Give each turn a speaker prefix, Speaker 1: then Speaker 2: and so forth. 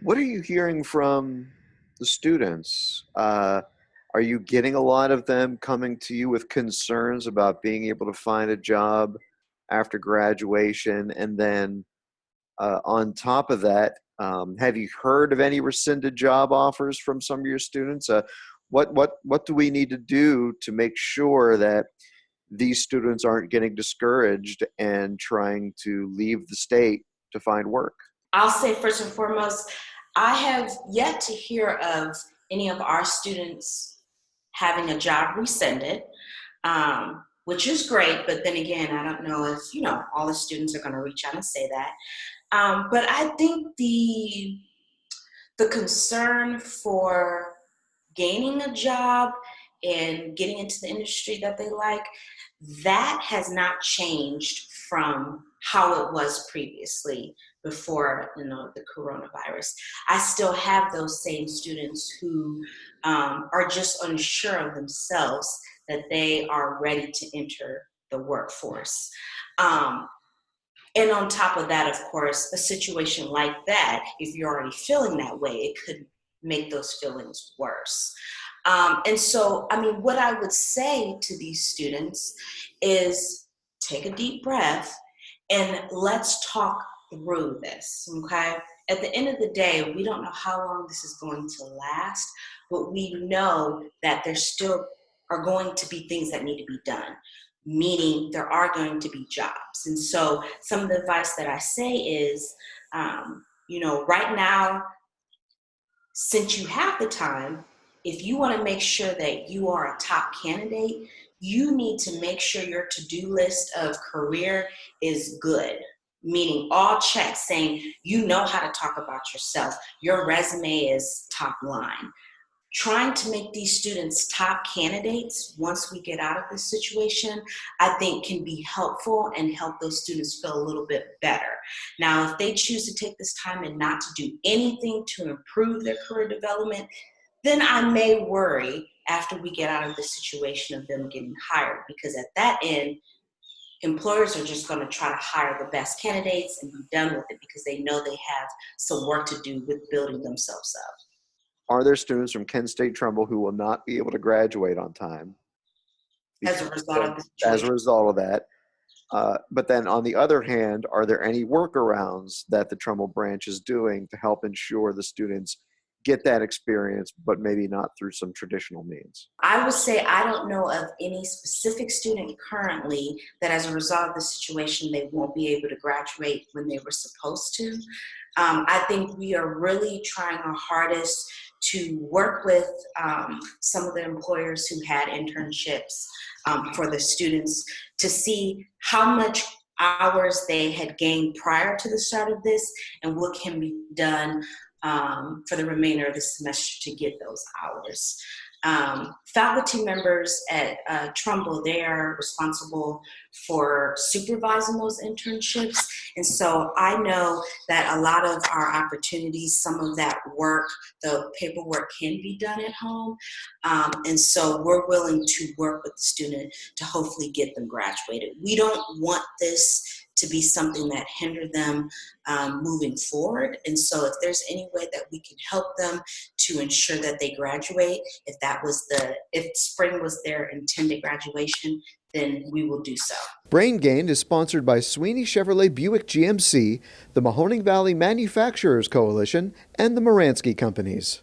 Speaker 1: What are you hearing from the students? Are you getting a lot of them coming to you with concerns about being able to find a job after graduation? And then on top of that, have you heard of any rescinded job offers from some of your students? What do we need to do to make sure that these students aren't getting discouraged and trying to leave the state to find work?
Speaker 2: I'll say first and foremost, I have yet to hear of any of our students having a job rescinded, which is great. But then again, I don't know if all the students are going to reach out and say that. But I think the concern for gaining a job and getting into the industry that they like, that has not changed from how it was previously before the coronavirus. I still have those same students who are just unsure of themselves that they are ready to enter the workforce. And on top of that, of course, a situation like that, if you're already feeling that way, it could make those feelings worse. And so, what I would say to these students is take a deep breath and let's talk through this, okay? At the end of the day, we don't know how long this is going to last, but we know that there still are going to be things that need to be done, meaning there are going to be jobs. And so some of the advice that I say is, right now, since you have the time, if you want to make sure that you are a top candidate, you need to make sure your to-do list of career is good, meaning all checks saying you know how to talk about yourself. Your resume is top line. Trying to make these students top candidates once we get out of this situation, I think can be helpful and help those students feel a little bit better. Now, if they choose to take this time and not to do anything to improve their career development, then I may worry after we get out of the situation of them getting hired, because at that end, employers are just going to try to hire the best candidates and be done with it because they know they have some work to do with building themselves up.
Speaker 1: Are there students from Kent State Trumbull who will not be able to graduate on time
Speaker 2: As a result of the
Speaker 1: as
Speaker 2: situation.
Speaker 1: a result of that? But then on the other hand, are there any workarounds that the Trumbull branch is doing to help ensure the students get that experience, but maybe not through some traditional means?
Speaker 2: I would say I don't know of any specific student currently that as a result of the situation, they won't be able to graduate when they were supposed to. I think we are really trying our hardest to work with some of the employers who had internships for the students to see how much hours they had gained prior to the start of this and what can be done for the remainder of the semester to get those hours. Faculty members at Trumbull, they are responsible for supervising those internships. And so I know that a lot of our opportunities, some of that work, the paperwork can be done at home. And so we're willing to work with the student to hopefully get them graduated. We don't want this to be something that hinder them moving forward. And so if there's any way that we can help them to ensure that they graduate, if spring was their intended graduation, then we will do so.
Speaker 1: Brain Gained is sponsored by Sweeney Chevrolet Buick GMC, the Mahoning Valley Manufacturers Coalition, and the Moransky Companies.